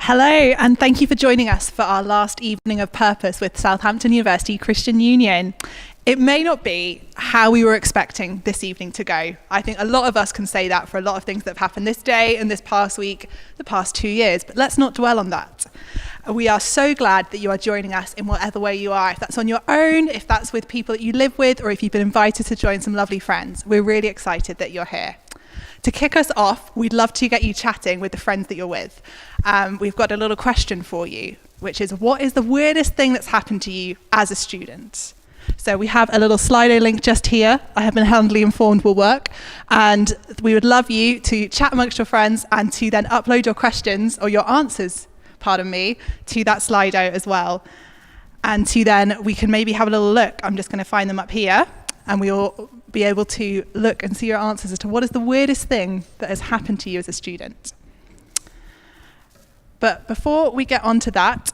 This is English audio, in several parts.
Hello, and thank you for joining us for our last evening of purpose with Southampton University Christian Union. It may not be how we were expecting this evening to go. I think a lot of us can say that for a lot of things that have happened this day and this past week, the past 2 years, but let's not dwell on that. We are so glad that you are joining us in whatever way you are, if that's on your own, if that's with people that you live with, or if you've been invited to join some lovely friends. We're really excited that you're here. To kick us off, we'd love to get you chatting with the friends that you're with. We've got a little question for you, which is, what is the weirdest thing that's happened to you as a student? So we have a little Slido link just here. I have been handily informed will work. And we would love you to chat amongst your friends and to then upload your questions or your answers, to that Slido as well. And to then we can maybe have a little look. I'm just going to find them up here, and we'll be able to look and see your answers as to what is the weirdest thing that has happened to you as a student. But before we get on to that,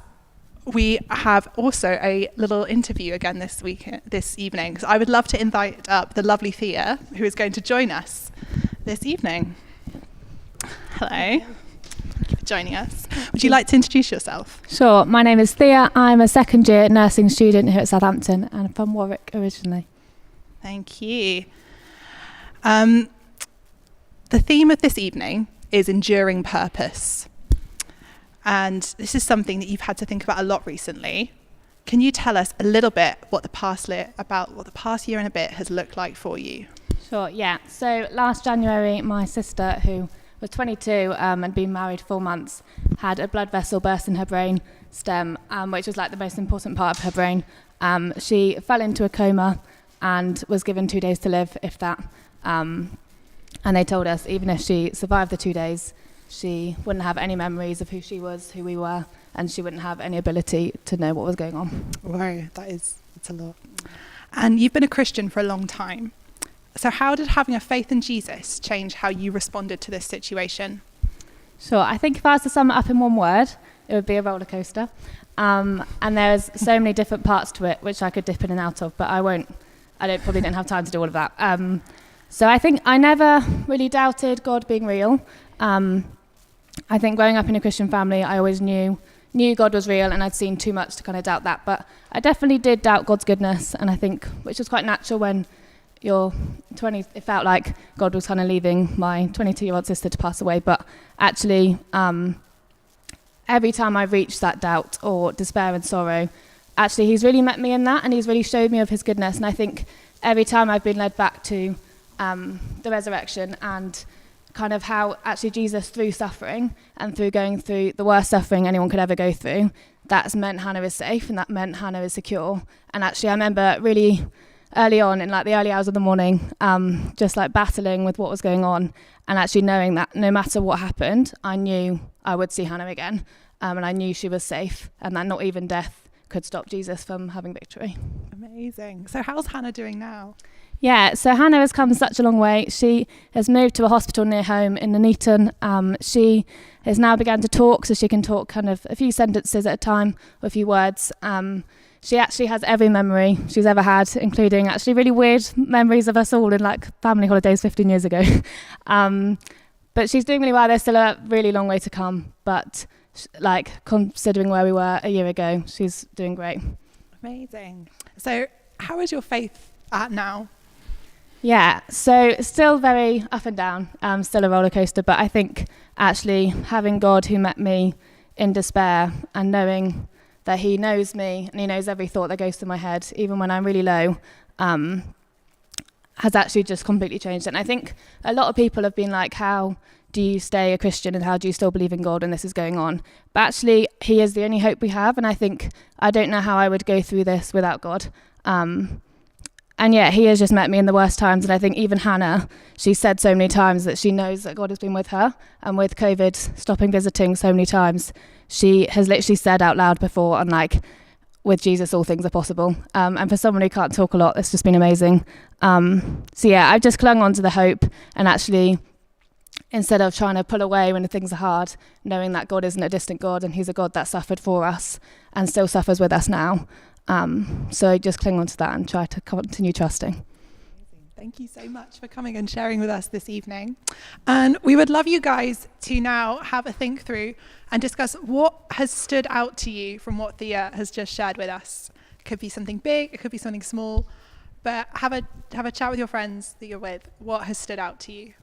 we have also a little interview again this evening. So I would love to invite up the lovely Thea, who is going to join us this evening. Hello. Thank you for joining us. Would you like to introduce yourself? Sure. My name is Thea. I'm a second year nursing student here at Southampton, and I'm from Warwick originally. Thank you. The theme of this evening is enduring purpose. And this is something that you've had to think about a lot recently. Can you tell us a little bit what the past year and a bit has looked like for you? Sure, yeah. So last January, my sister, who was 22 and been married 4 months, had a blood vessel burst in her brain stem, which was like the most important part of her brain. She fell into a coma and was given 2 days to live, if that. And they told us even if she survived the 2 days, she wouldn't have any memories of who she was, who we were, and she wouldn't have any ability to know what was going on. Wow, that's a lot. And you've been a Christian for a long time. So how did having a faith in Jesus change how you responded to this situation? Sure, I think if I was to sum it up in one word, it would be a roller coaster. And there's so many different parts to it, which I could dip in and out of, but I won't. Probably didn't have time to do all of that. So I think I never really doubted God being real. I think growing up in a Christian family, I always knew God was real, and I'd seen too much to kind of doubt that. But I definitely did doubt God's goodness, and I think, which was quite natural when you're 20, it felt like God was kind of leaving my 22-year-old sister to pass away. But actually, every time I reached that doubt or despair and sorrow, actually, he's really met me in that, and he's really showed me of his goodness. And I think every time I've been led back to the resurrection and kind of how actually Jesus, through suffering and through going through the worst suffering anyone could ever go through, that's meant Hannah is safe and that meant Hannah is secure. And actually, I remember really early on in like the early hours of the morning, just like battling with what was going on, and actually knowing that no matter what happened, I knew I would see Hannah again, and I knew she was safe, and that not even death could stop Jesus from having victory. Amazing. So how's Hannah doing now? Yeah, so Hannah has come such a long way. She has moved to a hospital near home in Nuneaton. She has now begun to talk, so she can talk kind of a few sentences at a time, or a few words. She actually has every memory she's ever had, including actually really weird memories of us all in like family holidays 15 years ago. But she's doing really well. There's still a really long way to come, but like considering where we were a year ago, she's doing great. Amazing. So how is your faith at now? Yeah, so still very up and down, still a roller coaster, but I think actually having God who met me in despair and knowing that he knows me and he knows every thought that goes through my head, even when I'm really low, has actually just completely changed it. And I think a lot of people have been like, how do you stay a Christian and how do you still believe in God when this is going on? But actually, he is the only hope we have, and I think I don't know how I would go through this without God. And yeah, he has just met me in the worst times. And I think even Hannah, she said so many times that she knows that God has been with her. And with COVID stopping visiting so many times, she has literally said out loud before, and like, with Jesus, all things are possible. And for someone who can't talk a lot, it's just been amazing. So yeah, I've just clung on to the hope, and actually, instead of trying to pull away when things are hard, knowing that God isn't a distant God and he's a God that suffered for us and still suffers with us now. So just cling on to that and try to continue trusting. Thank you so much for coming and sharing with us this evening. And we would love you guys to now have a think through and discuss what has stood out to you from what Thea has just shared with us. It could be something big, it could be something small, but have a chat with your friends that you're with. What has stood out to you?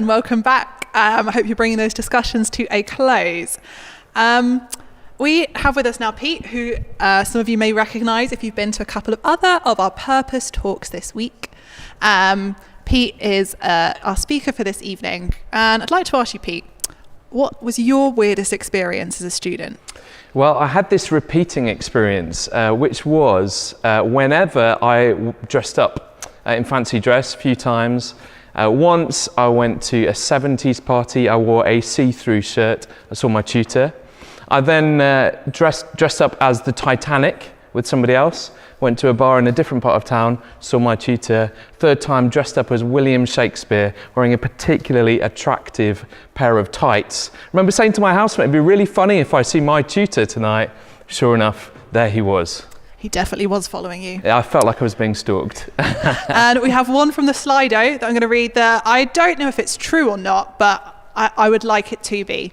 and welcome back. I hope you're bringing those discussions to a close. We have with us now Pete, who some of you may recognise if you've been to a couple of other of our Purpose talks this week. Pete is our speaker for this evening, and I'd like to ask you, Pete, what was your weirdest experience as a student? Well, I had this repeating experience, which was whenever I dressed up in fancy dress a few times. Once I went to a 70s party, I wore a see-through shirt, I saw my tutor. I then dressed up as the Titanic with somebody else, went to a bar in a different part of town, saw my tutor. Third time, dressed up as William Shakespeare, wearing a particularly attractive pair of tights. I remember saying to my housemate, it'd be really funny if I see my tutor tonight. Sure enough, there he was. He definitely was following you. Yeah, I felt like I was being stalked. And we have one from the Slido that I'm going to read that I don't know if it's true or not, but I would like it to be.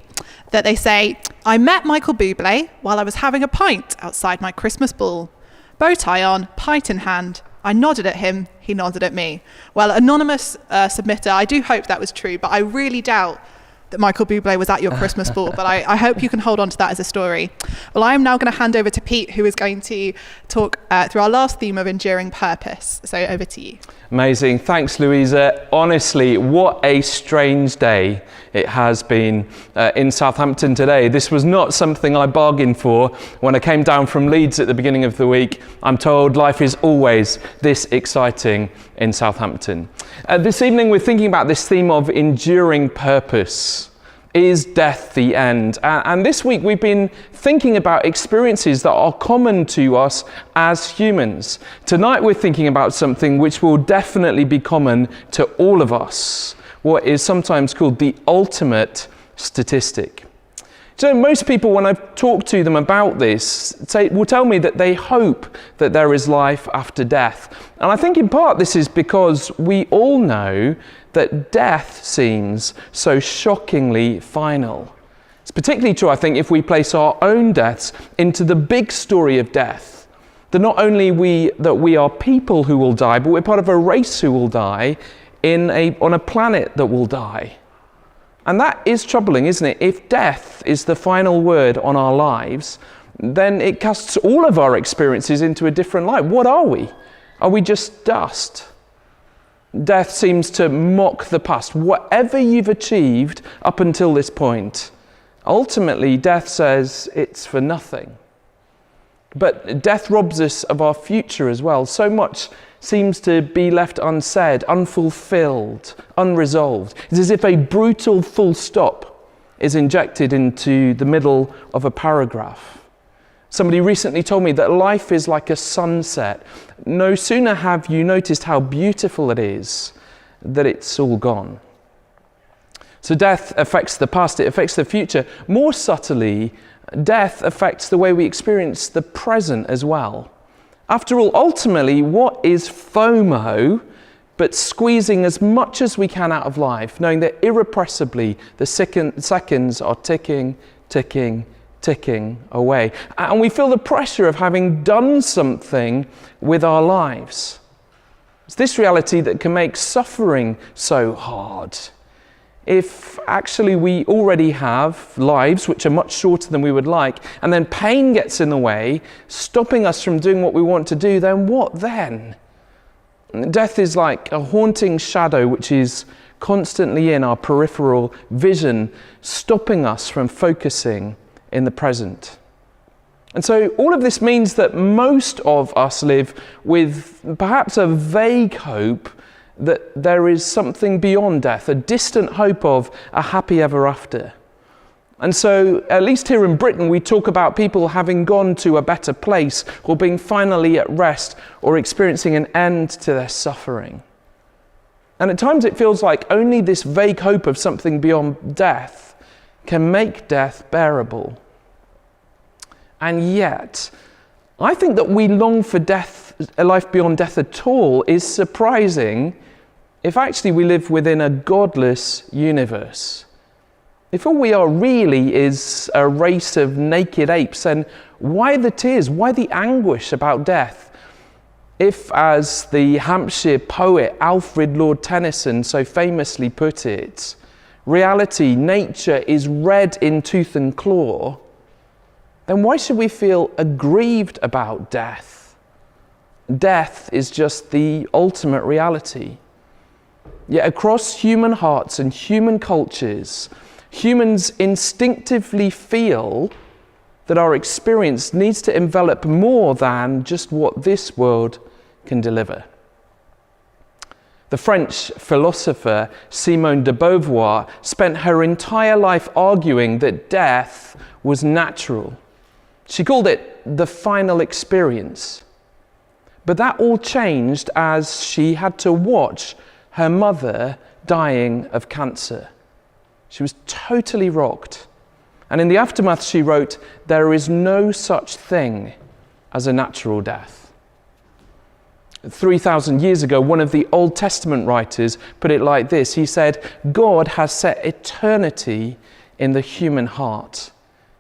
That they say, I met Michael Bublé while I was having a pint outside my Christmas ball. Bow tie on, pint in hand. I nodded at him, he nodded at me. Well, anonymous submitter, I do hope that was true, but I really doubt that Michael Bublé was at your Christmas ball, but I hope you can hold on to that as a story. Well, I am now going to hand over to Pete, who is going to talk through our last theme of enduring purpose. So over to you. Amazing. Thanks, Louisa. Honestly, what a strange day it has been in Southampton today. This was not something I bargained for when I came down from Leeds at the beginning of the week. I'm told life is always this exciting in Southampton. This evening, we're thinking about this theme of enduring purpose. Is death the end? And this week we've been thinking about experiences that are common to us as humans. Tonight we're thinking about something which will definitely be common to all of us, what is sometimes called the ultimate statistic. So most people, when I've talked to them about this, will tell me that they hope that there is life after death. And I think in part this is because we all know that death seems so shockingly final. It's particularly true, I think, if we place our own deaths into the big story of death. That not only that we are people who will die, but we're part of a race who will die on a planet that will die. And that is troubling, isn't it? If death is the final word on our lives, then it casts all of our experiences into a different light. What are we? Are we just dust? Death seems to mock the past. Whatever you've achieved up until this point, ultimately death says it's for nothing. But death robs us of our future as well. So much seems to be left unsaid, unfulfilled, unresolved. It's as if a brutal full stop is injected into the middle of a paragraph. Somebody recently told me that life is like a sunset. No sooner have you noticed how beautiful it is, that it's all gone. So death affects the past, it affects the future. More subtly, death affects the way we experience the present as well. After all, ultimately, what is FOMO but squeezing as much as we can out of life, knowing that irrepressibly the seconds are ticking, ticking, ticking away. And we feel the pressure of having done something with our lives. It's this reality that can make suffering so hard. If actually we already have lives which are much shorter than we would like, and then pain gets in the way, stopping us from doing what we want to do, then what then? Death is like a haunting shadow which is constantly in our peripheral vision, stopping us from focusing in the present. And so all of this means that most of us live with perhaps a vague hope that there is something beyond death, a distant hope of a happy ever after. And so, at least here in Britain, we talk about people having gone to a better place, or being finally at rest, or experiencing an end to their suffering. And at times it feels like only this vague hope of something beyond death can make death bearable. And yet, I think that we long for death, a life beyond death at all, is surprising if actually we live within a godless universe. If all we are really is a race of naked apes, then why the tears? Why the anguish about death? If, as the Hampshire poet Alfred Lord Tennyson so famously put it, reality, nature is red in tooth and claw, then why should we feel aggrieved about death? Death is just the ultimate reality. Yet across human hearts and human cultures, humans instinctively feel that our experience needs to envelop more than just what this world can deliver. The French philosopher Simone de Beauvoir spent her entire life arguing that death was natural. She called it the final experience. But that all changed as she had to watch her mother dying of cancer. She was totally rocked. And in the aftermath, she wrote, "There is no such thing as a natural death." 3,000 years ago, one of the Old Testament writers put it like this. He said, "God has set eternity in the human heart."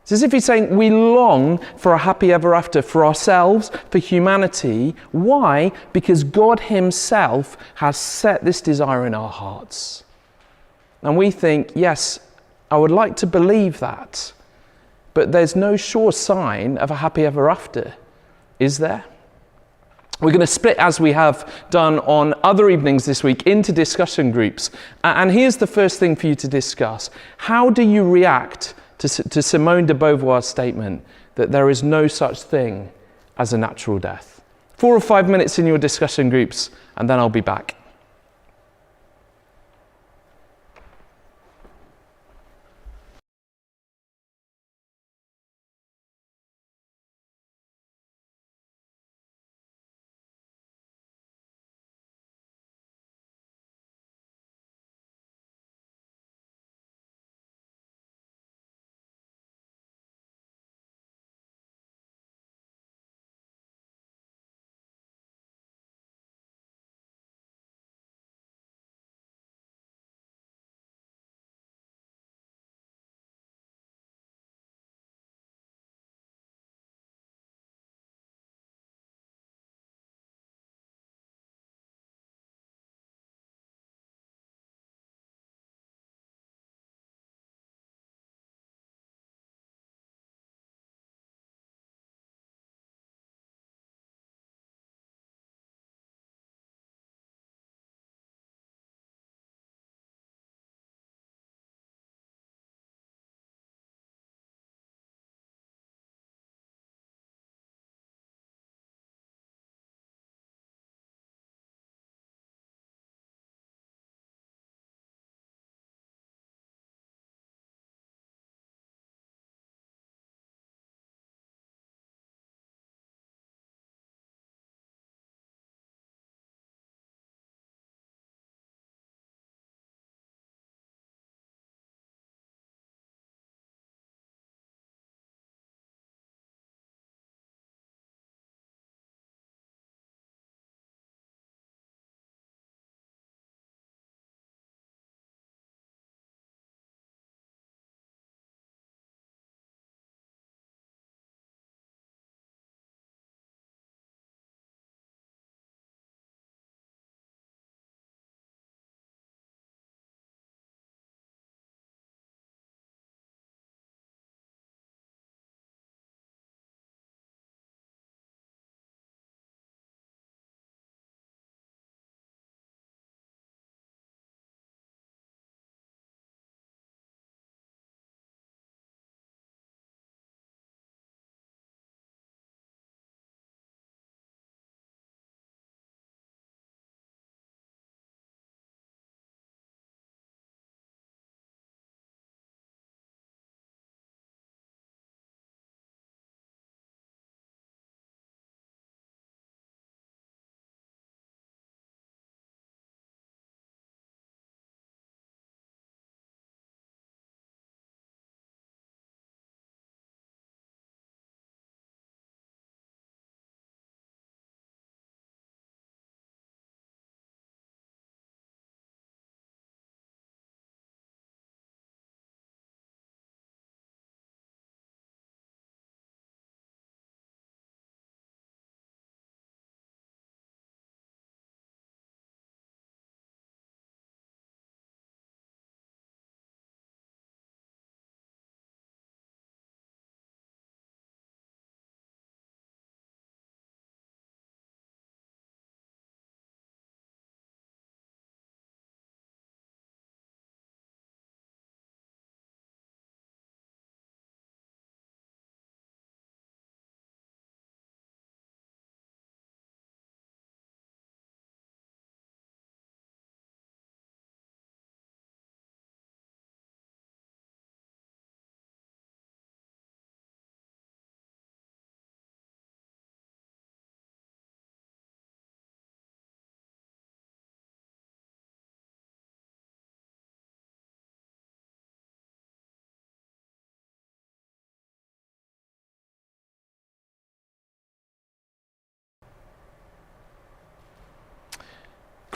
It's as if he's saying we long for a happy ever after for ourselves, for humanity. Why? Because God himself has set this desire in our hearts. And we think, yes, I would like to believe that, but there's no sure sign of a happy ever after, is there? We're going to split, as we have done on other evenings this week, into discussion groups. And here's the first thing for you to discuss. How do you react to Simone de Beauvoir's statement that there is no such thing as a natural death? 4 or 5 minutes in your discussion groups, and then I'll be back.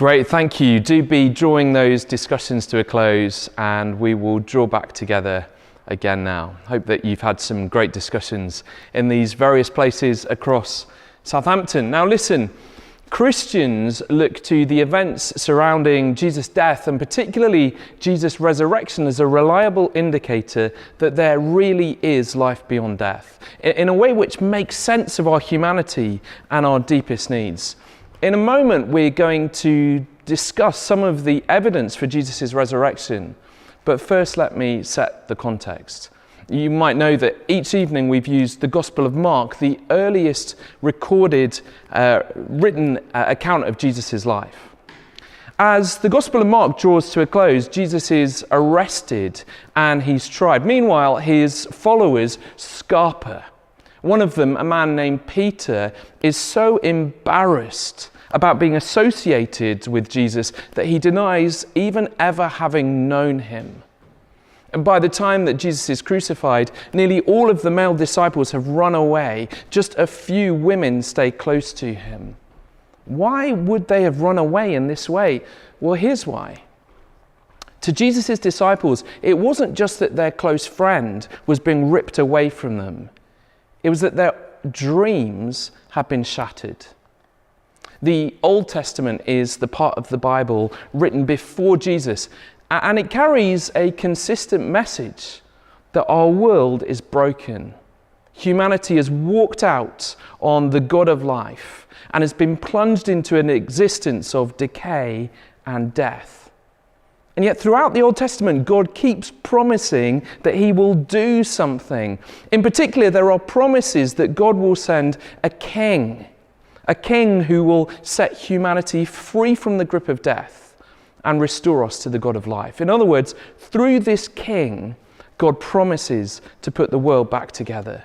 Great, thank you. Do be drawing those discussions to a close, and we will draw back together again now. Hope that you've had some great discussions in these various places across Southampton. Now listen, Christians look to the events surrounding Jesus' death and particularly Jesus' resurrection as a reliable indicator that there really is life beyond death, in a way which makes sense of our humanity and our deepest needs. In a moment, we're going to discuss some of the evidence for Jesus' resurrection, but first let me set the context. You might know that each evening we've used the Gospel of Mark, the earliest recorded written account of Jesus' life. As the Gospel of Mark draws to a close, Jesus is arrested and he's tried. Meanwhile, his followers scarper. One of them, a man named Peter, is so embarrassed about being associated with Jesus that he denies even ever having known him. And by the time that Jesus is crucified, nearly all of the male disciples have run away. Just a few women stay close to him. Why would they have run away in this way? Well, here's why. To Jesus' disciples, it wasn't just that their close friend was being ripped away from them. It was that their dreams had been shattered. The Old Testament is the part of the Bible written before Jesus, and it carries a consistent message that our world is broken. Humanity has walked out on the God of life and has been plunged into an existence of decay and death. And yet throughout the Old Testament, God keeps promising that he will do something. In particular, there are promises that God will send a king who will set humanity free from the grip of death and restore us to the God of life. In other words, through this king, God promises to put the world back together.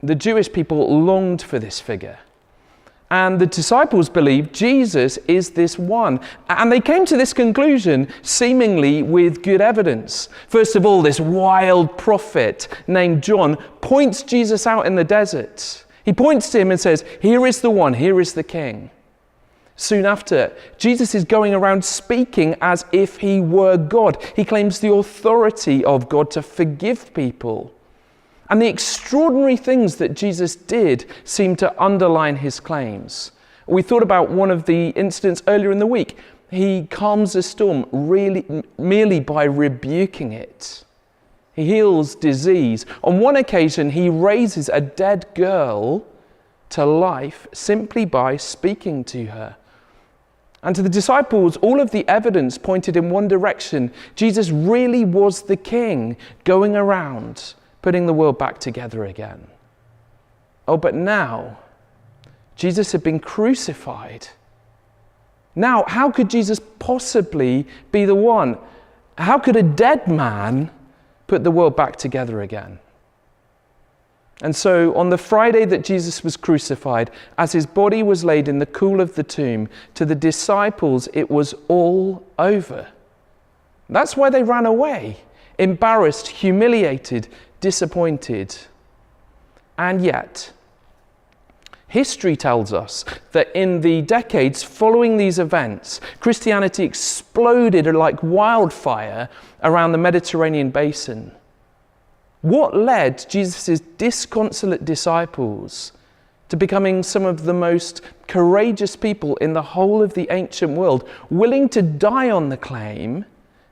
The Jewish people longed for this figure. And the disciples believed Jesus is this one. And they came to this conclusion seemingly with good evidence. First of all, this wild prophet named John points Jesus out in the desert. He points to him and says, "Here is the one, here is the king." Soon after, Jesus is going around speaking as if he were God. He claims the authority of God to forgive people. And the extraordinary things that Jesus did seem to underline his claims. We thought about one of the incidents earlier in the week. He calms a storm merely by rebuking it. He heals disease. On one occasion, he raises a dead girl to life simply by speaking to her. And to the disciples, all of the evidence pointed in one direction. Jesus really was the king going around putting the world back together again. Oh, but now, Jesus had been crucified. Now, how could Jesus possibly be the one? How could a dead man put the world back together again? And so on the Friday that Jesus was crucified, as his body was laid in the cool of the tomb, to the disciples it was all over. That's why they ran away, embarrassed, humiliated, disappointed. And yet, history tells us that in the decades following these events, Christianity exploded like wildfire around the Mediterranean basin. What led Jesus' disconsolate disciples to becoming some of the most courageous people in the whole of the ancient world, willing to die on the claim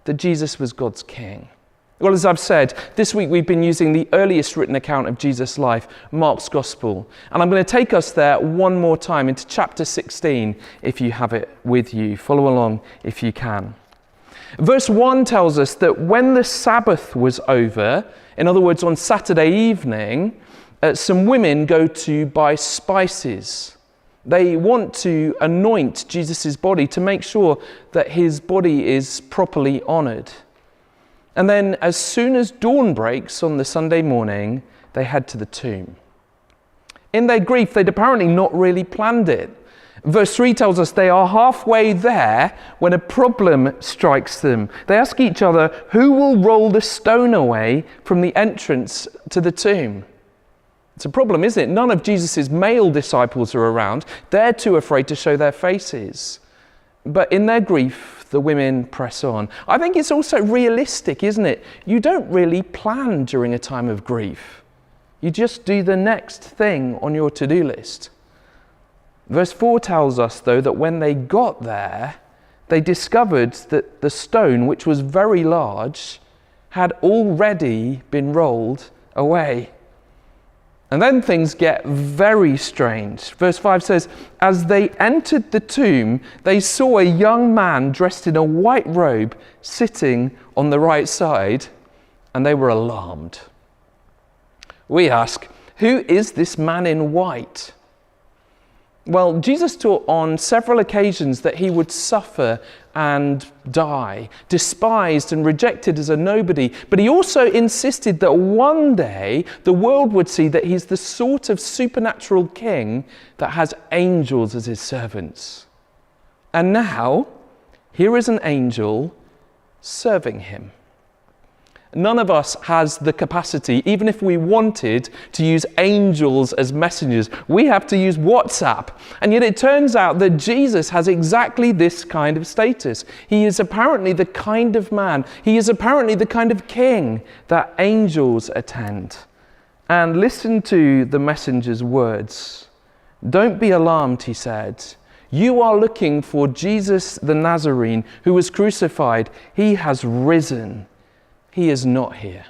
that Jesus was God's king? Well, as I've said, this week we've been using the earliest written account of Jesus' life, Mark's Gospel. And I'm going to take us there one more time into chapter 16, if you have it with you. Follow along if you can. Verse 1 tells us that when the Sabbath was over, in other words, on Saturday evening, some women go to buy spices. They want to anoint Jesus' body to make sure that his body is properly honoured. And then as soon as dawn breaks on the Sunday morning, they head to the tomb. In their grief, they'd apparently not really planned it. Verse 3 tells us they are halfway there when a problem strikes them. They ask each other, who will roll the stone away from the entrance to the tomb? It's a problem, isn't it? None of Jesus' male disciples are around. They're too afraid to show their faces. But in their grief, the women press on. I think it's also realistic, isn't it? You don't really plan during a time of grief. You just do the next thing on your to-do list. Verse 4 tells us, though, that when they got there, they discovered that the stone, which was very large, had already been rolled away. And then things get very strange. Verse 5 says, as they entered the tomb, they saw a young man dressed in a white robe sitting on the right side, and they were alarmed. We ask, who is this man in white? Well, Jesus taught on several occasions that he would suffer and die, despised and rejected as a nobody. But he also insisted that one day the world would see that he's the sort of supernatural king that has angels as his servants. And now, here is an angel serving him. None of us has the capacity, even if we wanted, to use angels as messengers. We have to use WhatsApp. And yet it turns out that Jesus has exactly this kind of status. He is apparently the kind of man, he is apparently the kind of king that angels attend. And listen to the messenger's words. Don't be alarmed, he said. You are looking for Jesus the Nazarene who was crucified. He has risen. He is not here.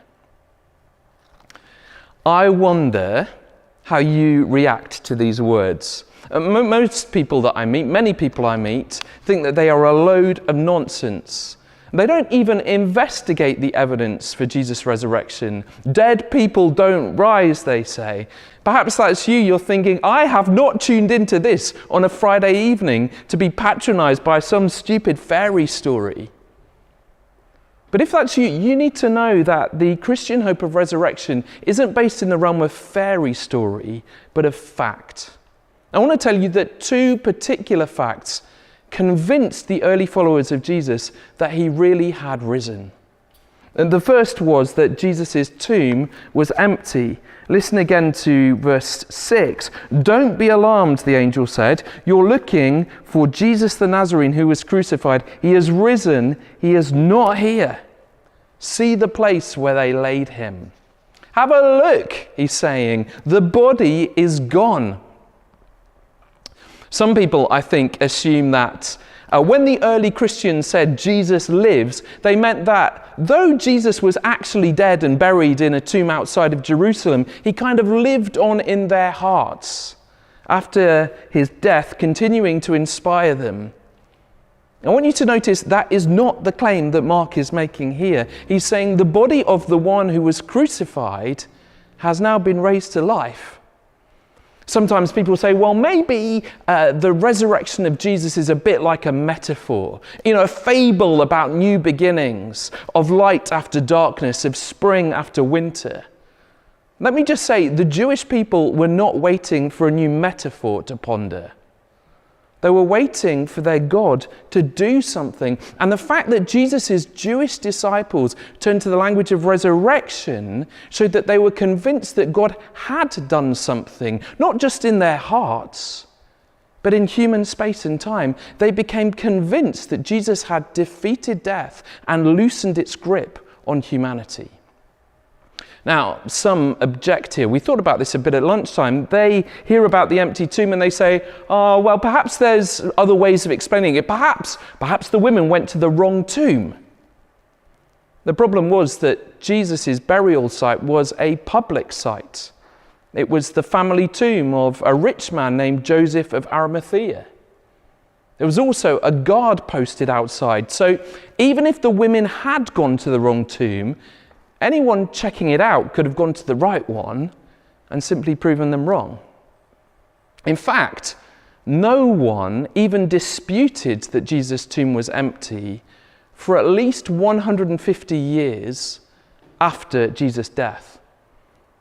I wonder how you react to these words. Most people that I meet, many people I meet, think that they are a load of nonsense. They don't even investigate the evidence for Jesus' resurrection. Dead people don't rise, they say. Perhaps that's you. You're thinking, I have not tuned into this on a Friday evening to be patronized by some stupid fairy story. But if that's you, you need to know that the Christian hope of resurrection isn't based in the realm of fairy story, but of fact. I want to tell you that two particular facts convinced the early followers of Jesus that he really had risen. And the first was that Jesus' tomb was empty. Listen again to verse 6. Don't be alarmed, the angel said. You're looking for Jesus the Nazarene who was crucified. He has risen. He is not here. See the place where they laid him. Have a look, he's saying. The body is gone. Some people, I think, assume that when the early Christians said Jesus lives, they meant that though Jesus was actually dead and buried in a tomb outside of Jerusalem, he kind of lived on in their hearts after his death, continuing to inspire them. I want you to notice that is not the claim that Mark is making here. He's saying the body of the one who was crucified has now been raised to life. Sometimes people say, well, maybe the resurrection of Jesus is a bit like a metaphor, a fable about new beginnings, of light after darkness, of spring after winter. Let me just say, the Jewish people were not waiting for a new metaphor to ponder. They were waiting for their God to do something. And the fact that Jesus' Jewish disciples turned to the language of resurrection showed that they were convinced that God had done something, not just in their hearts, but in human space and time. They became convinced that Jesus had defeated death and loosened its grip on humanity. Now, some object here. We thought about this a bit at lunchtime. They hear about the empty tomb and they say, oh, well, perhaps there's other ways of explaining it. Perhaps the women went to the wrong tomb. The problem was that Jesus' burial site was a public site. It was the family tomb of a rich man named Joseph of Arimathea. There was also a guard posted outside. So even if the women had gone to the wrong tomb, anyone checking it out could have gone to the right one and simply proven them wrong. In fact, no one even disputed that Jesus' tomb was empty for at least 150 years after Jesus' death.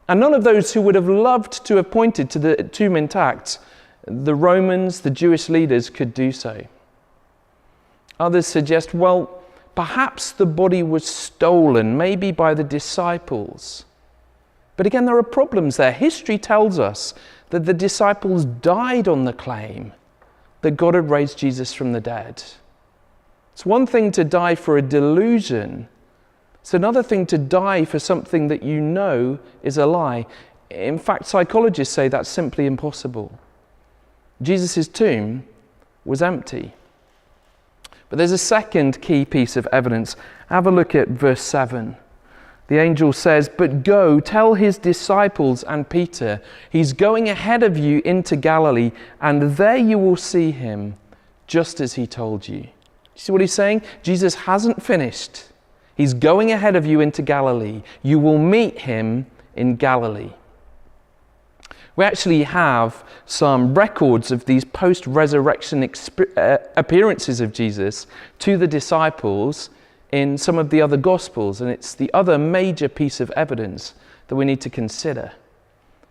And none of those who would have loved to have pointed to the tomb intact, the Romans, the Jewish leaders, could do so. Others suggest, well, perhaps the body was stolen, maybe by the disciples. But again, there are problems there. History tells us that the disciples died on the claim that God had raised Jesus from the dead. It's one thing to die for a delusion. It's another thing to die for something that you know is a lie. In fact, psychologists say that's simply impossible. Jesus' tomb was empty. But there's a second key piece of evidence. Have a look at verse 7. The angel says, "But go, tell his disciples and Peter, he's going ahead of you into Galilee, and there you will see him, just as he told you." You see what he's saying? Jesus hasn't finished. He's going ahead of you into Galilee. You will meet him in Galilee. We actually have some records of these post-resurrection appearances of Jesus to the disciples in some of the other Gospels, and it's the other major piece of evidence that we need to consider.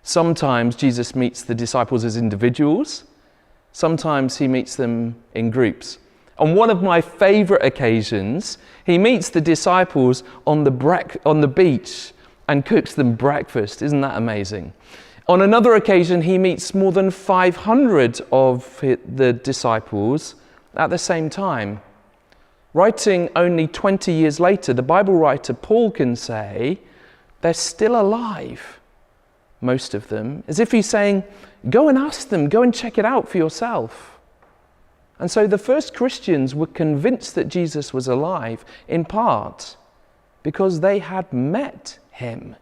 Sometimes Jesus meets the disciples as individuals. Sometimes he meets them in groups. On one of my favourite occasions, he meets the disciples on the beach and cooks them breakfast. Isn't that amazing? On another occasion, he meets more than 500 of the disciples at the same time. Writing only 20 years later, the Bible writer Paul can say, they're still alive, most of them, as if he's saying, go and ask them, go and check it out for yourself. And so the first Christians were convinced that Jesus was alive, in part because they had met him.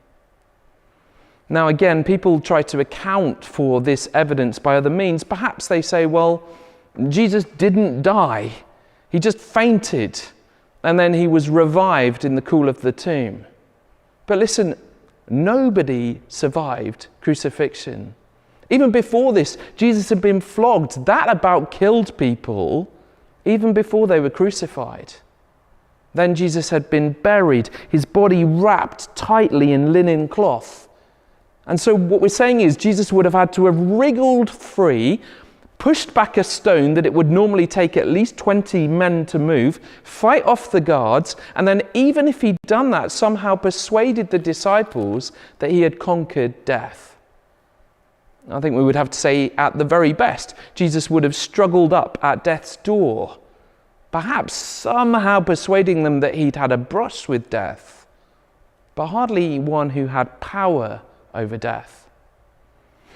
Now again, people try to account for this evidence by other means. Perhaps they say, well, Jesus didn't die. He just fainted, and then he was revived in the cool of the tomb. But listen, nobody survived crucifixion. Even before this, Jesus had been flogged. That about killed people even before they were crucified. Then Jesus had been buried, his body wrapped tightly in linen cloth. And so what we're saying is Jesus would have had to have wriggled free, pushed back a stone that it would normally take at least 20 men to move, fight off the guards, and then even if he'd done that, somehow persuaded the disciples that he had conquered death. I think we would have to say, at the very best, Jesus would have struggled up at death's door, perhaps somehow persuading them that he'd had a brush with death, but hardly one who had power over death.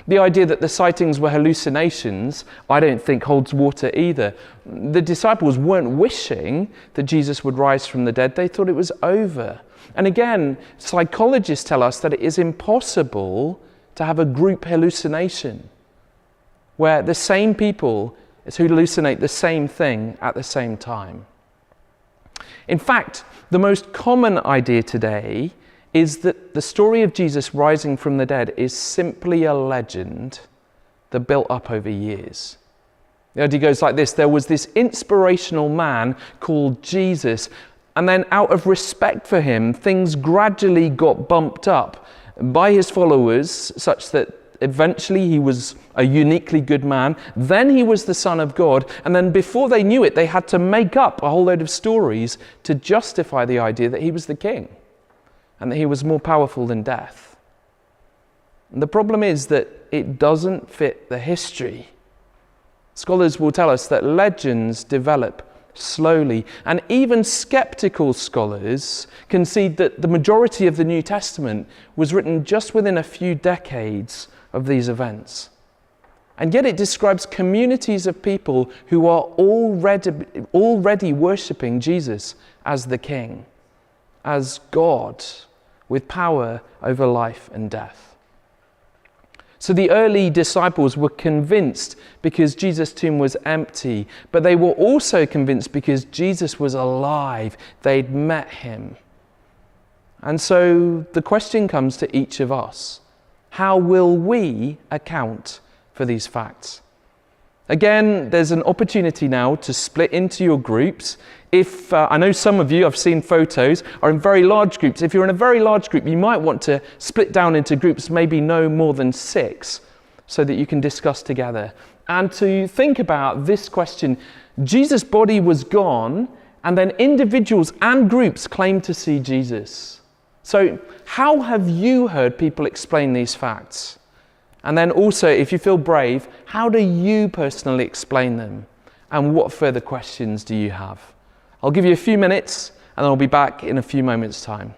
The idea that the sightings were hallucinations, I don't think holds water either. The disciples weren't wishing that Jesus would rise from the dead. They thought it was over. And again, psychologists tell us that it is impossible to have a group hallucination where the same people who hallucinate the same thing at the same time. In fact, the most common idea today is that the story of Jesus rising from the dead is simply a legend that built up over years. The idea goes like this: there was this inspirational man called Jesus, and then out of respect for him, things gradually got bumped up by his followers, such that eventually he was a uniquely good man. Then he was the Son of God. And then before they knew it, they had to make up a whole load of stories to justify the idea that he was the king and that he was more powerful than death. And the problem is that it doesn't fit the history. Scholars will tell us that legends develop slowly, and even skeptical scholars concede that the majority of the New Testament was written just within a few decades of these events. And yet it describes communities of people who are already worshipping Jesus as the King, as God, with power over life and death. So the early disciples were convinced because Jesus' tomb was empty, but they were also convinced because Jesus was alive. They'd met him. And so the question comes to each of us: how will we account for these facts? Again, there's an opportunity now to split into your groups. If I know some of you, I've seen photos, are in very large groups. If you're in a very large group, you might want to split down into groups, maybe no more than 6, so that you can discuss together. And to think about this question: Jesus' body was gone, and then individuals and groups claimed to see Jesus. So how have you heard people explain these facts? And then also, if you feel brave, how do you personally explain them? And what further questions do you have? I'll give you a few minutes and I'll be back in a few moments' time.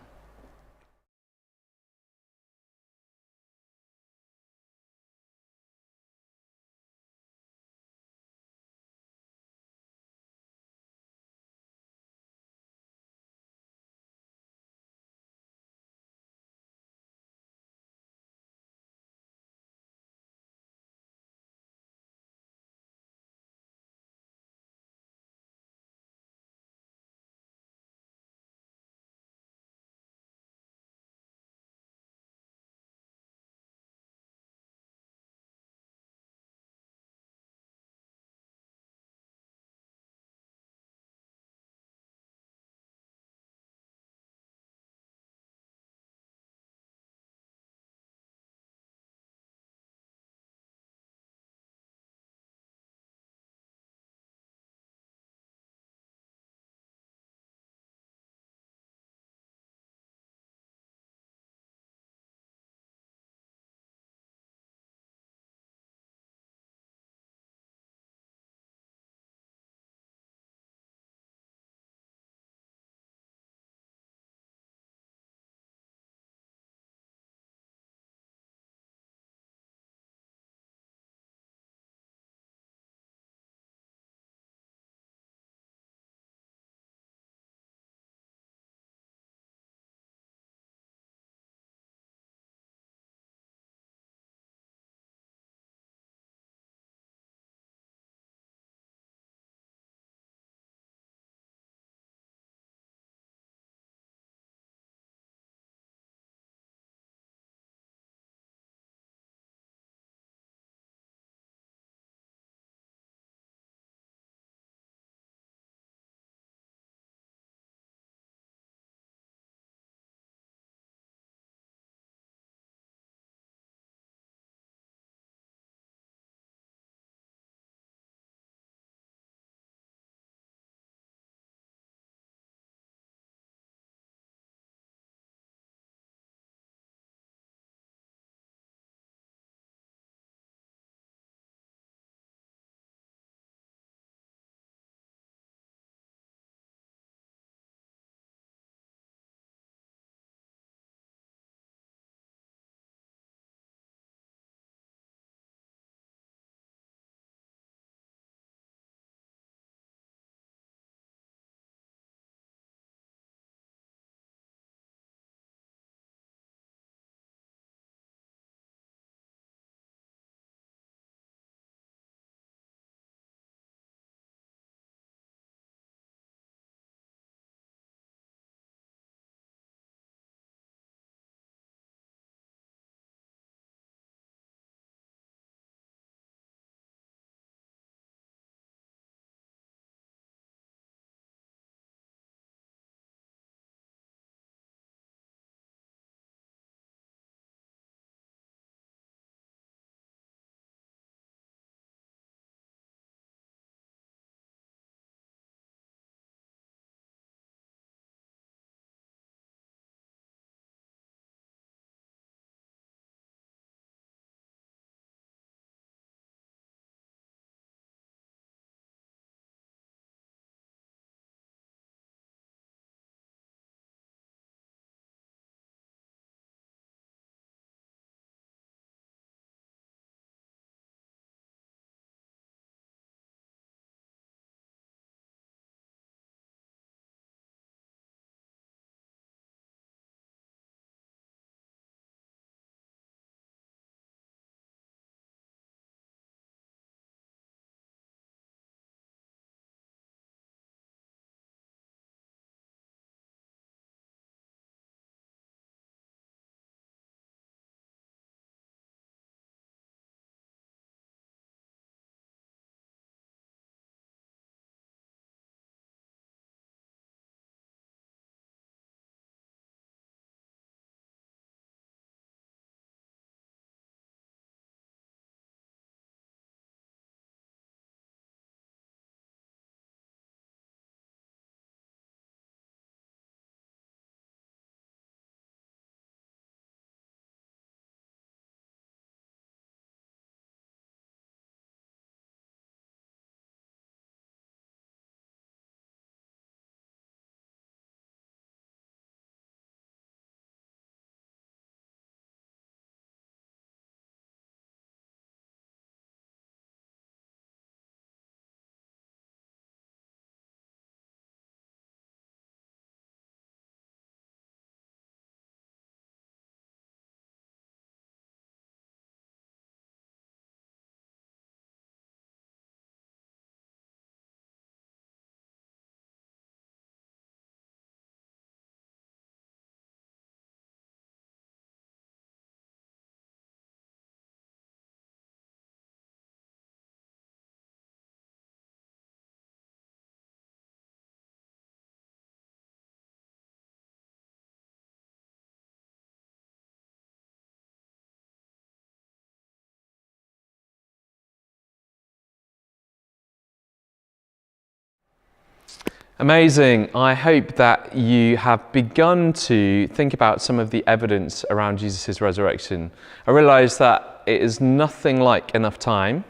Amazing. I hope that you have begun to think about some of the evidence around Jesus' resurrection. I realise that it is nothing like enough time,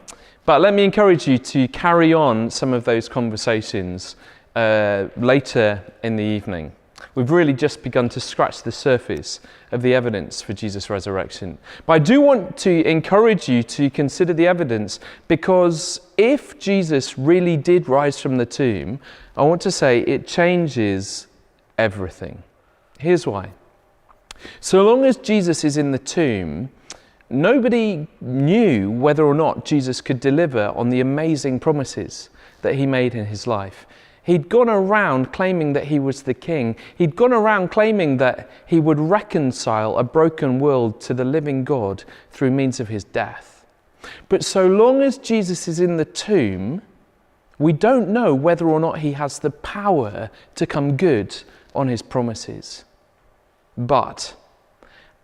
but let me encourage you to carry on some of those conversations later in the evening. We've really just begun to scratch the surface of the evidence for Jesus' resurrection. But I do want to encourage you to consider the evidence, because if Jesus really did rise from the tomb, I want to say it changes everything. Here's why. So long as Jesus is in the tomb, nobody knew whether or not Jesus could deliver on the amazing promises that he made in his life. He'd gone around claiming that he was the king. He'd gone around claiming that he would reconcile a broken world to the living God through means of his death. But so long as Jesus is in the tomb, we don't know whether or not he has the power to come good on his promises. But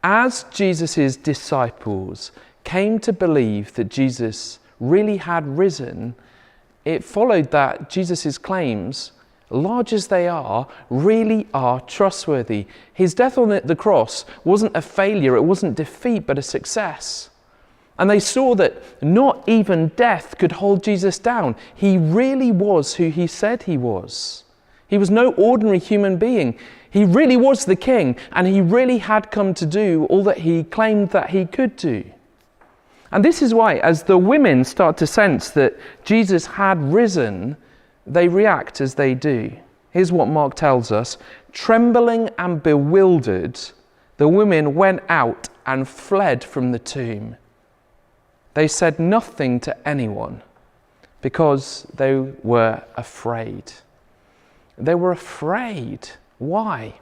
as Jesus' disciples came to believe that Jesus really had risen, it followed that Jesus' claims, large as they are, really are trustworthy. His death on the cross wasn't a failure, it wasn't defeat, but a success. And they saw that not even death could hold Jesus down. He really was who he said he was. He was no ordinary human being. He really was the king, and he really had come to do all that he claimed that he could do. And this is why, as the women start to sense that Jesus had risen, they react as they do. Here's what Mark tells us. Trembling and bewildered, the women went out and fled from the tomb. They said nothing to anyone because they were afraid. They were afraid. Why?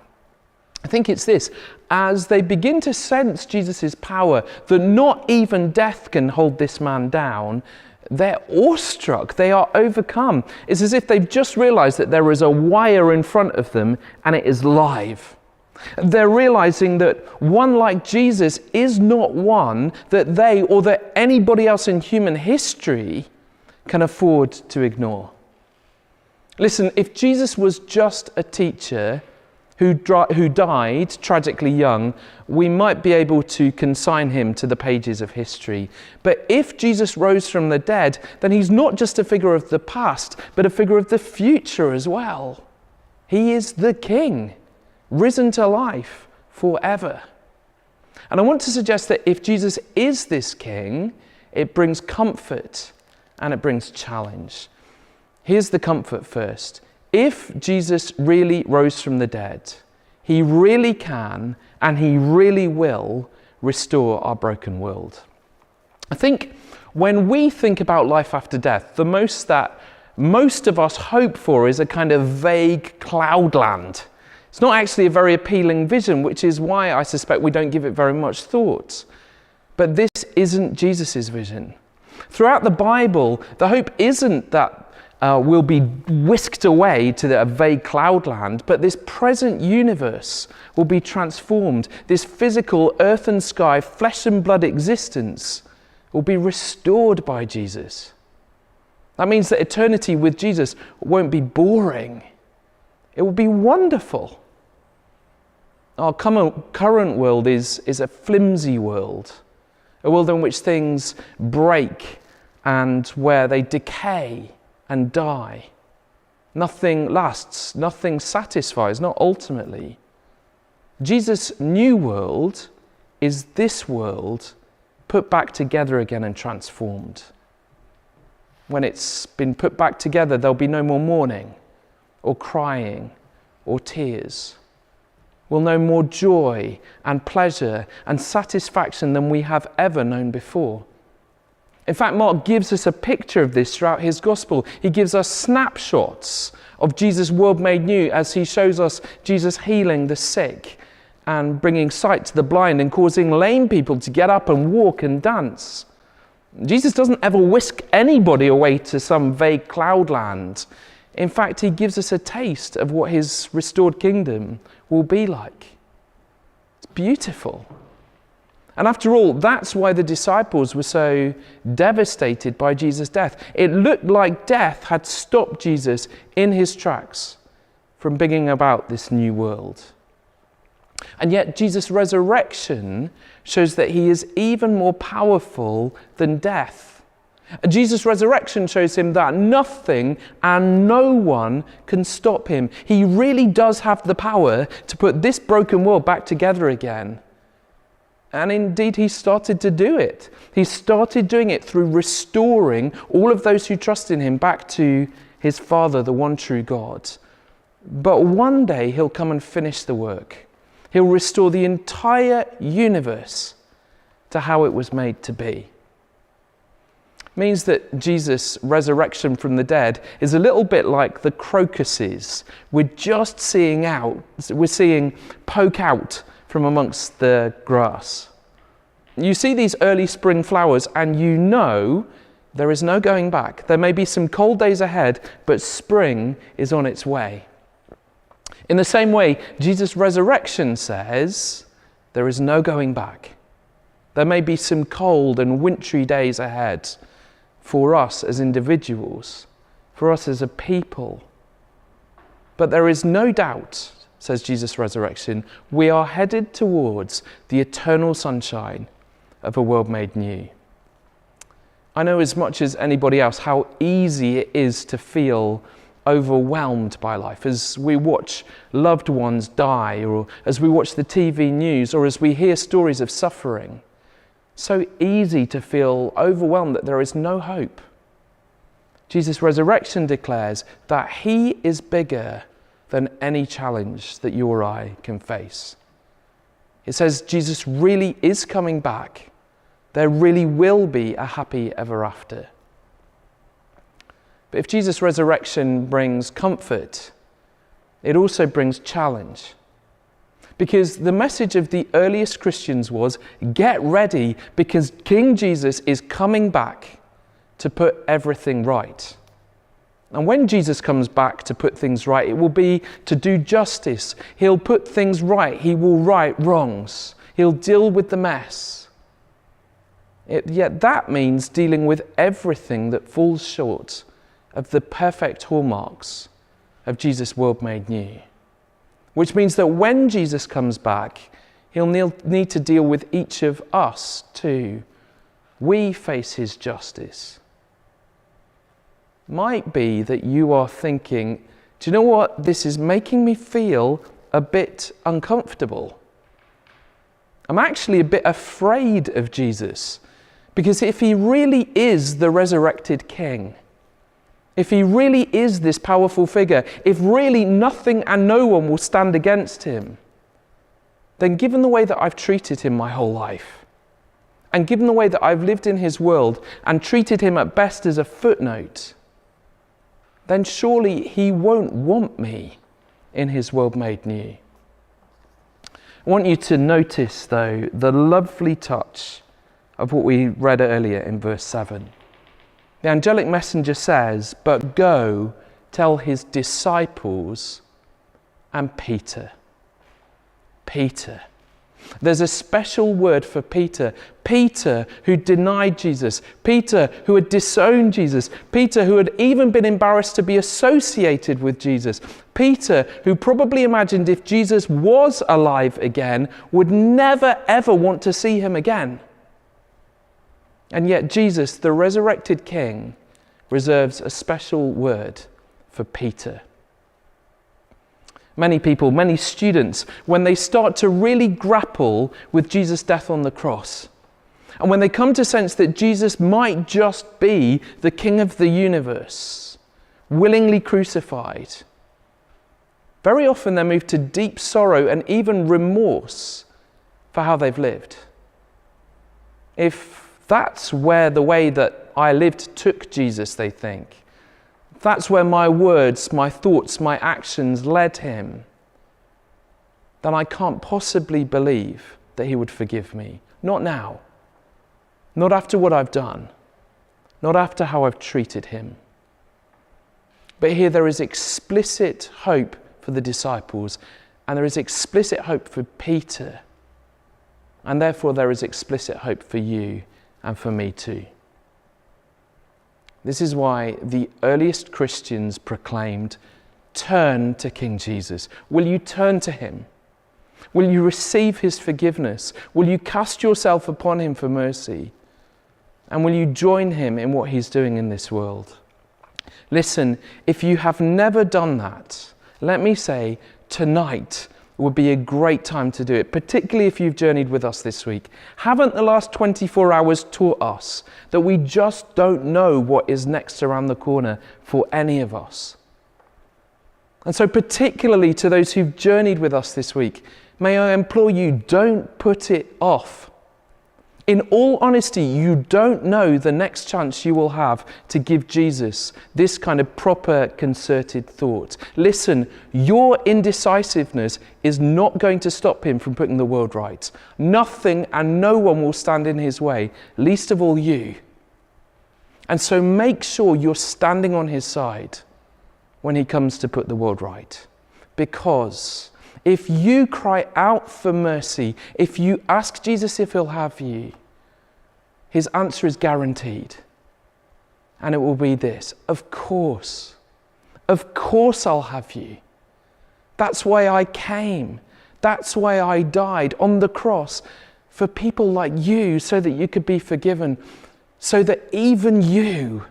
I think it's this. As they begin to sense Jesus' power, that not even death can hold this man down, they're awestruck, they are overcome. It's as if they've just realized that there is a wire in front of them and it is live. They're realizing that one like Jesus is not one that they or that anybody else in human history can afford to ignore. Listen, if Jesus was just a teacher who died tragically young, we might be able to consign him to the pages of history. But if Jesus rose from the dead, then he's not just a figure of the past, but a figure of the future as well. He is the King, risen to life forever. And I want to suggest that if Jesus is this King, it brings comfort and it brings challenge. Here's the comfort first. If Jesus really rose from the dead, he really can and he really will restore our broken world. I think when we think about life after death, the most that most of us hope for is a kind of vague cloudland. It's not actually a very appealing vision, which is why I suspect we don't give it very much thought. But this isn't Jesus' vision. Throughout the Bible, the hope isn't that we'll be whisked away to a vague cloudland, but this present universe will be transformed. This physical earth and sky, flesh and blood existence will be restored by Jesus. That means that eternity with Jesus won't be boring. It will be wonderful. Our current world is a flimsy world, a world in which things break and where they decay and die. Nothing lasts, nothing satisfies, not ultimately. Jesus' new world is this world put back together again and transformed. When it's been put back together, there'll be no more mourning or crying or tears. We'll know more joy and pleasure and satisfaction than we have ever known before. In fact, Mark gives us a picture of this throughout his gospel. He gives us snapshots of Jesus' world made new as he shows us Jesus healing the sick and bringing sight to the blind and causing lame people to get up and walk and dance. Jesus doesn't ever whisk anybody away to some vague cloudland. In fact, he gives us a taste of what his restored kingdom will be like. It's beautiful. And after all, that's why the disciples were so devastated by Jesus' death. It looked like death had stopped Jesus in his tracks. from bringing about this new world. And yet Jesus' resurrection shows that he is even more powerful than death. Jesus' resurrection shows him that nothing and no one can stop him. He really does have the power to put this broken world back together again. And indeed, he started to do it. He started doing it through restoring all of those who trust in him back to his Father, the one true God. But one day he'll come and finish the work. He'll restore the entire universe to how it was made to be. Means that Jesus' resurrection from the dead is a little bit like the crocuses we're seeing poke out from amongst the grass. You see these early spring flowers and you know there is no going back. There may be some cold days ahead, but spring is on its way. In the same way, Jesus' resurrection says there is no going back. There may be some cold and wintry days ahead for us as individuals, for us as a people. But there is no doubt, says Jesus' resurrection, we are headed towards the eternal sunshine of a world made new. I know as much as anybody else how easy it is to feel overwhelmed by life as we watch loved ones die, or as we watch the TV news, or as we hear stories of suffering. So easy to feel overwhelmed that there is no hope. Jesus' resurrection declares that he is bigger than any challenge that you or I can face. It says Jesus really is coming back. There really will be a happy ever after. But if Jesus' resurrection brings comfort, it also brings challenge. Because the message of the earliest Christians was, get ready because King Jesus is coming back to put everything right. And when Jesus comes back to put things right, it will be to do justice. He'll put things right. He will right wrongs. He'll deal with the mess. Yet that means dealing with everything that falls short of the perfect hallmarks of Jesus' world made new. Which means that when Jesus comes back, he'll need to deal with each of us too. We face his justice. Might be that you are thinking, do you know what? This is making me feel a bit uncomfortable. I'm actually a bit afraid of Jesus, because if he really is the resurrected king, if he really is this powerful figure, if really nothing and no one will stand against him, then given the way that I've treated him my whole life, and given the way that I've lived in his world and treated him at best as a footnote, then surely he won't want me in his world made new. I want you to notice, though, the lovely touch of what we read earlier in verse 7. The angelic messenger says, but go tell his disciples and Peter. Peter. There's a special word for Peter. Peter who denied Jesus. Peter who had disowned Jesus. Peter who had even been embarrassed to be associated with Jesus. Peter who probably imagined if Jesus was alive again, would never ever want to see him again. And yet Jesus, the resurrected King, reserves a special word for Peter. Many people, many students, when they start to really grapple with Jesus' death on the cross, and when they come to sense that Jesus might just be the King of the universe, willingly crucified, very often they're moved to deep sorrow and even remorse for how they've lived. If that's where the way that I lived took Jesus, they think, that's where my words, my thoughts, my actions led him, then I can't possibly believe that he would forgive me. Not now. Not after what I've done. Not after how I've treated him. But here there is explicit hope for the disciples, and there is explicit hope for Peter, and therefore there is explicit hope for you and for me too. This is why the earliest Christians proclaimed, turn to King Jesus? Will you turn to him? Will you receive his forgiveness? Will you cast yourself upon him for mercy? And will you join him in what he's doing in this world? Listen, if you have never done that, let me say tonight would be a great time to do it, particularly if you've journeyed with us this week. Haven't the last 24 hours taught us that we just don't know what is next around the corner for any of us? And so particularly to those who've journeyed with us this week, may I implore you, don't put it off. In all honesty, you don't know the next chance you will have to give Jesus this kind of proper concerted thought. Listen, your indecisiveness is not going to stop him from putting the world right. Nothing and no one will stand in his way, least of all you. And so make sure you're standing on his side when he comes to put the world right. Because if you cry out for mercy, if you ask Jesus if he'll have you, his answer is guaranteed. And it will be this: of course I'll have you. That's why I came. That's why I died on the cross for people like you, so that you could be forgiven, so that even you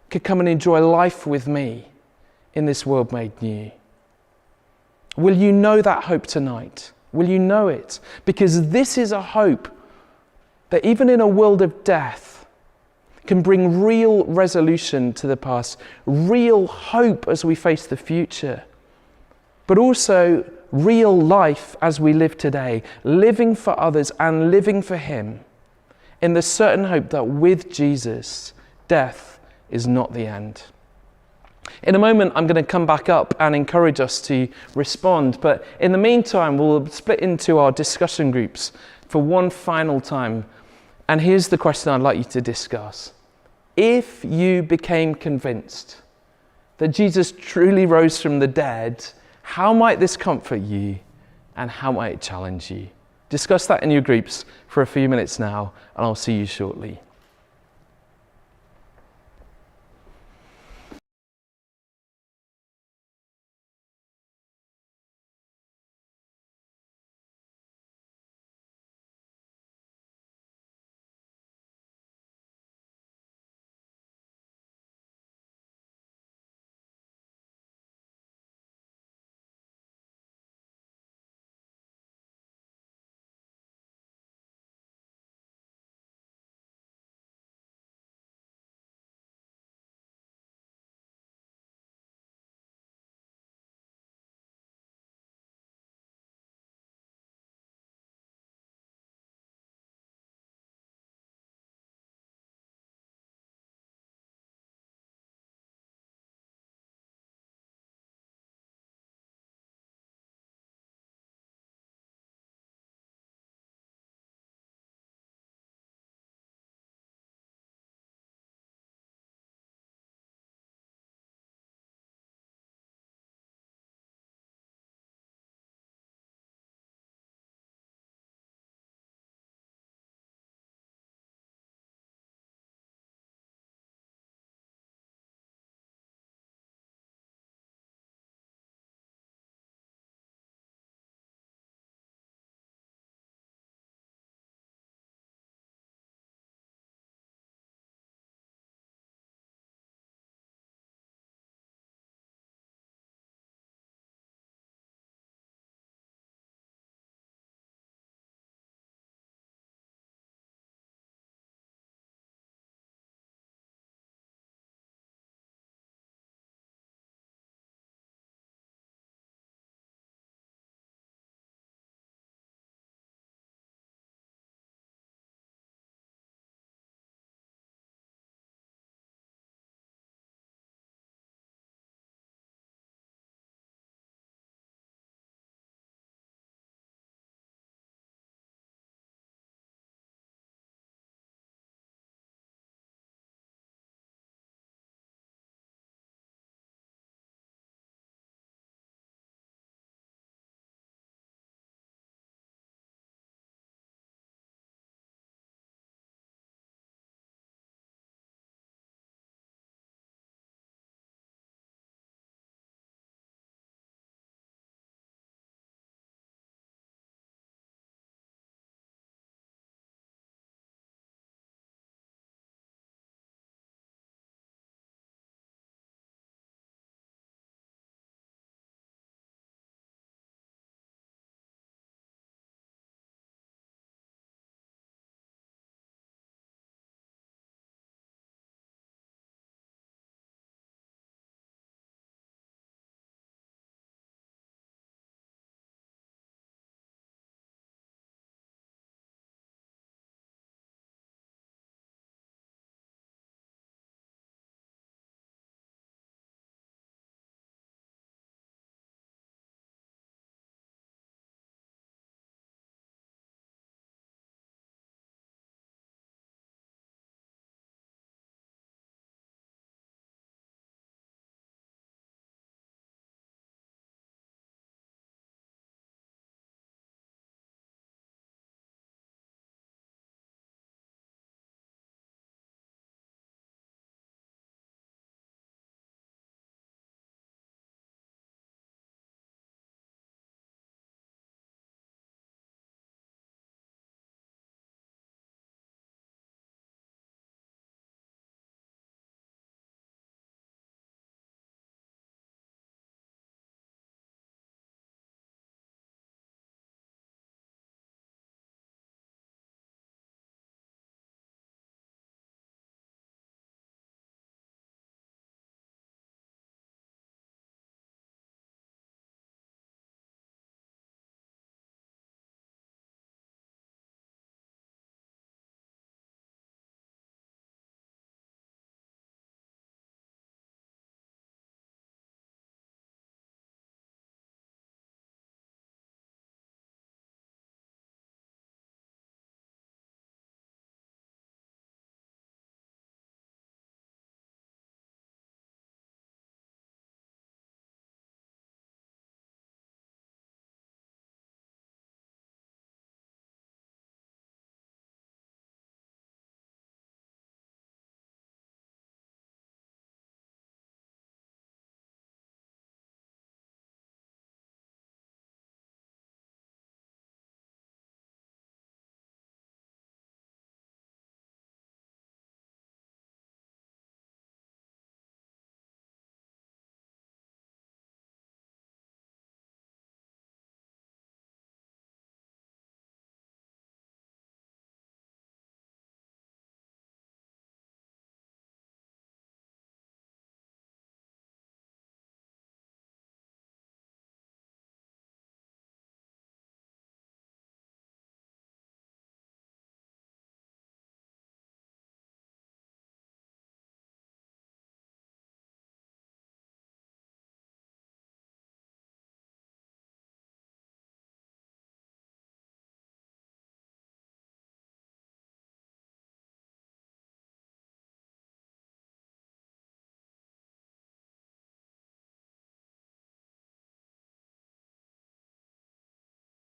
could come and enjoy life with me in this world made new. Will you know that hope tonight? Will you know it? Because this is a hope that even in a world of death can bring real resolution to the past, real hope as we face the future, but also real life as we live today, living for others and living for him, in the certain hope that with Jesus, death is not the end. In a moment, I'm going to come back up and encourage us to respond. But in the meantime, we'll split into our discussion groups for one final time. And here's the question I'd like you to discuss. If you became convinced that Jesus truly rose from the dead, how might this comfort you and how might it challenge you? Discuss that in your groups for a few minutes now, and I'll see you shortly.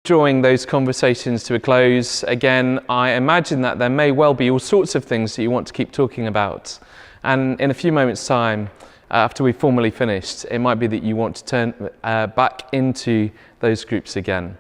drawing those conversations to a close. Again, I imagine that there may well be all sorts of things that you want to keep talking about. And in a few moments' time, after we've formally finished, it might be that you want to turn back into those groups again.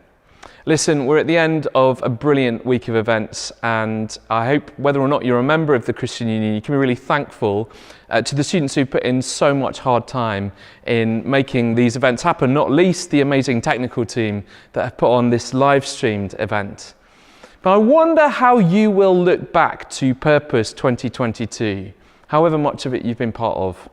Listen, we're at the end of a brilliant week of events, and I hope whether or not you're a member of the Christian Union, you can be really thankful to the students who put in so much hard time in making these events happen, not least the amazing technical team that have put on this live-streamed event. But I wonder how you will look back to Purpose 2022, however much of it you've been part of.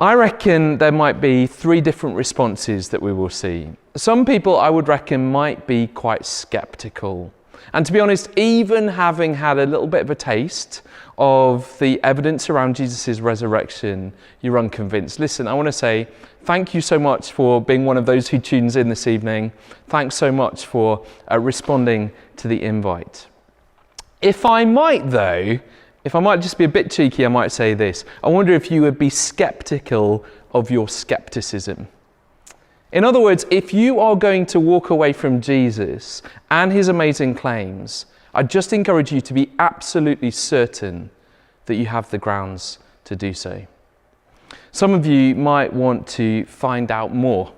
I reckon there might be 3 different responses that we will see. Some people, I would reckon, might be quite skeptical. And to be honest, even having had a little bit of a taste of the evidence around Jesus' resurrection, you're unconvinced. Listen, I want to say thank you so much for being one of those who tunes in this evening. Thanks so much for responding to the invite. If I might just be a bit cheeky, I might say this. I wonder if you would be skeptical of your skepticism. In other words, if you are going to walk away from Jesus and his amazing claims, I just encourage you to be absolutely certain that you have the grounds to do so. Some of you might want to find out more.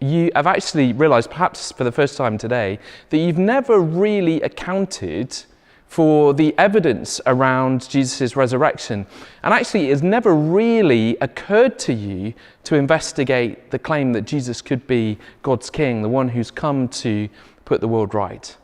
You have actually realized, perhaps for the first time today, that you've never really accounted for the evidence around Jesus' resurrection. And actually, it has never really occurred to you to investigate the claim that Jesus could be God's King, the one who's come to put the world right.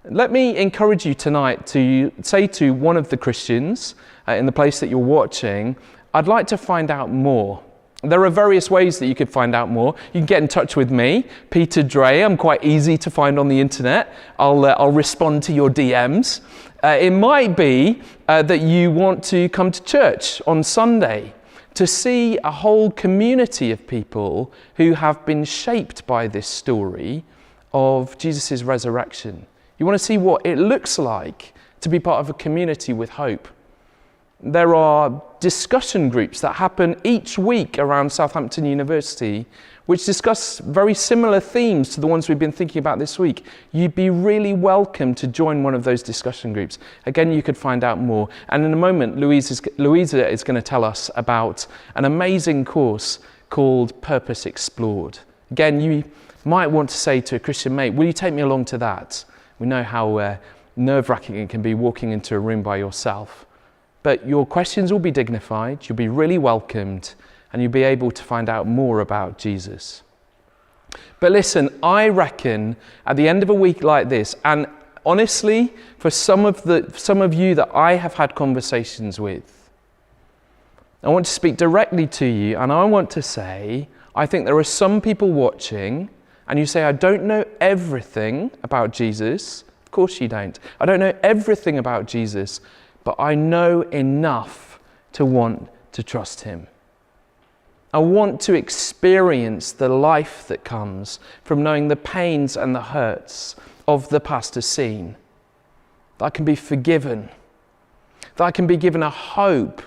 Let me encourage you tonight to say to one of the Christians in the place that you're watching, I'd like to find out more. There are various ways that you could find out more. You can get in touch with me, Peter Dre. I'm quite easy to find on the internet. I'll respond to your DMs. It might be that you want to come to church on Sunday to see a whole community of people who have been shaped by this story of Jesus' resurrection. You want to see what it looks like to be part of a community with hope. There are discussion groups that happen each week around Southampton University which discuss very similar themes to the ones we've been thinking about this week. You'd be really welcome to join one of those discussion groups. Again, you could find out more. And in a moment, Louisa is going to tell us about an amazing course called Purpose Explored. Again, you might want to say to a Christian mate, will you take me along to that? We know how nerve-wracking it can be walking into a room by yourself. But your questions will be dignified, you'll be really welcomed, and you'll be able to find out more about Jesus. But listen, I reckon at the end of a week like this, and honestly, for some of you that I have had conversations with, I want to speak directly to you, and I want to say, I think there are some people watching, and you say, I don't know everything about Jesus. Of course you don't. I don't know everything about Jesus, but I know enough to want to trust him. I want to experience the life that comes from knowing the pains and the hurts of the past has seen. That I can be forgiven. That I can be given a hope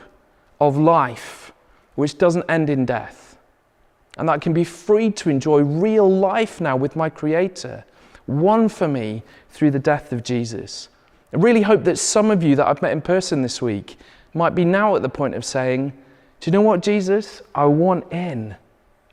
of life which doesn't end in death. And that I can be free to enjoy real life now with my Creator, won for me through the death of Jesus. I really hope that some of you that I've met in person this week might be now at the point of saying, do you know what, Jesus? I want in.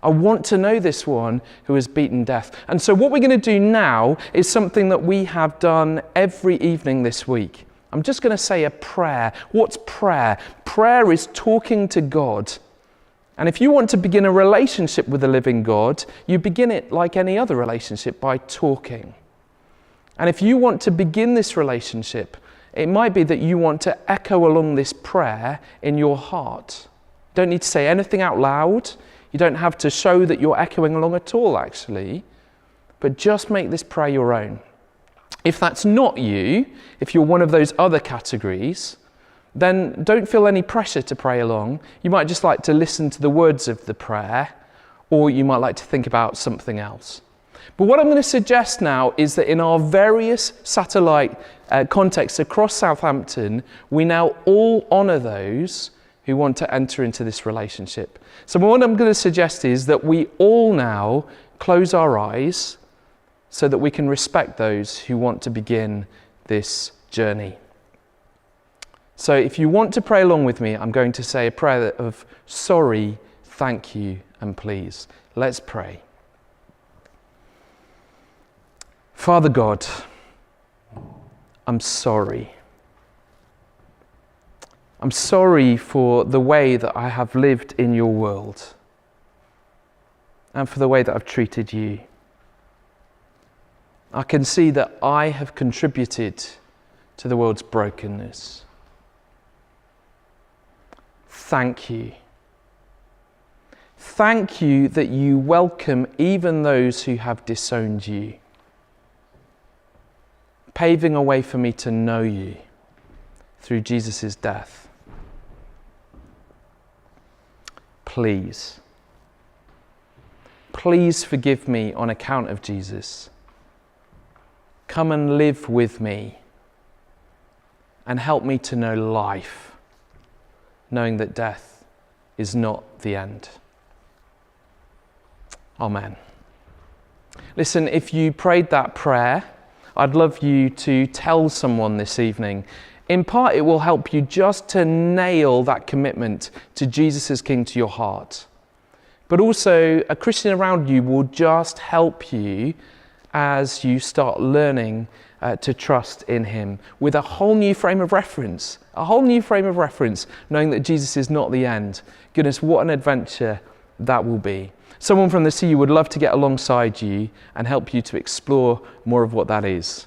I want to know this one who has beaten death. And so what we're going to do now is something that we have done every evening this week. I'm just going to say a prayer. What's prayer? Prayer is talking to God. And if you want to begin a relationship with the living God, you begin it like any other relationship by talking. And if you want to begin this relationship, it might be that you want to echo along this prayer in your heart. You don't need to say anything out loud. You don't have to show that you're echoing along at all, actually. But just make this prayer your own. If that's not you, if you're one of those other categories, then don't feel any pressure to pray along. You might just like to listen to the words of the prayer, or you might like to think about something else. But what I'm going to suggest now is that in our various satellite contexts across Southampton, we now all honour those who want to enter into this relationship. So what I'm going to suggest is that we all now close our eyes so that we can respect those who want to begin this journey. So if you want to pray along with me, I'm going to say a prayer of sorry, thank you, and please. Let's pray. Father God, I'm sorry. I'm sorry for the way that I have lived in your world and for the way that I've treated you. I can see that I have contributed to the world's brokenness. Thank you. Thank you that you welcome even those who have disowned you, paving a way for me to know you through Jesus' death. Please forgive me on account of Jesus. Come and live with me and help me to know life, knowing that death is not the end. Amen. Listen, if you prayed that prayer, I'd love you to tell someone this evening. In part, it will help you just to nail that commitment to Jesus as King to your heart. But also, a Christian around you will just help you as you start learning to trust in him with a whole new frame of reference, knowing that Jesus is not the end. Goodness, what an adventure that will be. Someone from the CU would love to get alongside you and help you to explore more of what that is.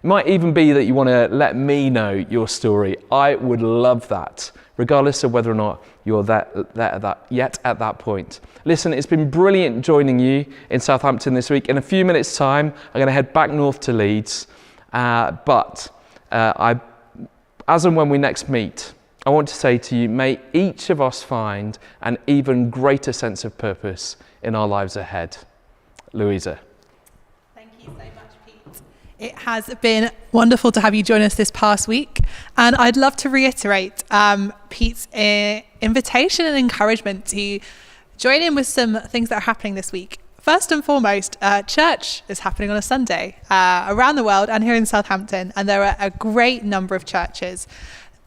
It might even be that you want to let me know your story. I would love that, regardless of whether or not you're yet at that point. Listen, it's been brilliant joining you in Southampton this week. In a few minutes' time, I'm going to head back north to Leeds. But as and when we next meet, I want to say to you, may each of us find an even greater sense of purpose in our lives ahead. Louisa. Thank you so much, Pete. It has been wonderful to have you join us this past week. And I'd love to reiterate Pete's invitation and encouragement to join in with some things that are happening this week. First and foremost, church is happening on a Sunday around the world and here in Southampton. And there are a great number of churches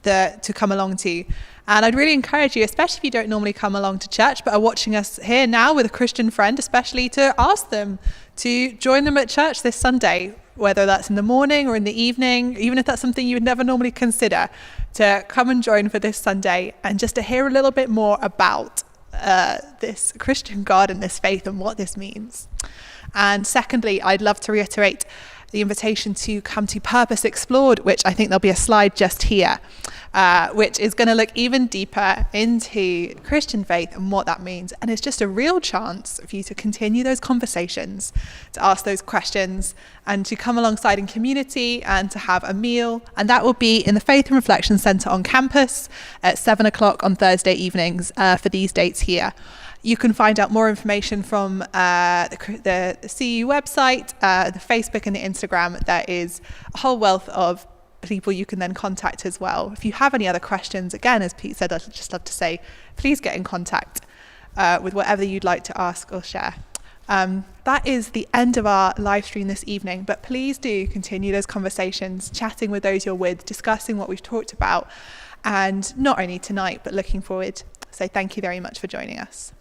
to come along to. And I'd really encourage you, especially if you don't normally come along to church, but are watching us here now with a Christian friend, especially to ask them to join them at church this Sunday, whether that's in the morning or in the evening, even if that's something you would never normally consider, to come and join for this Sunday and just to hear a little bit more about this Christian God and this faith and what this means. And secondly, I'd love to reiterate the invitation to come to Purpose Explored, which I think there'll be a slide just here, which is going to look even deeper into Christian faith and what that means. And it's just a real chance for you to continue those conversations, to ask those questions, and to come alongside in community and to have a meal. And that will be in the Faith and Reflection Centre on campus at 7:00 on Thursday evenings for these dates here. You can find out more information from the CU website, the Facebook and the Instagram. There is a whole wealth of people you can then contact as well. If you have any other questions, again, as Pete said, I'd just love to say, please get in contact with whatever you'd like to ask or share. That is the end of our live stream this evening, but please do continue those conversations, chatting with those you're with, discussing what we've talked about, and not only tonight, but looking forward. So thank you very much for joining us.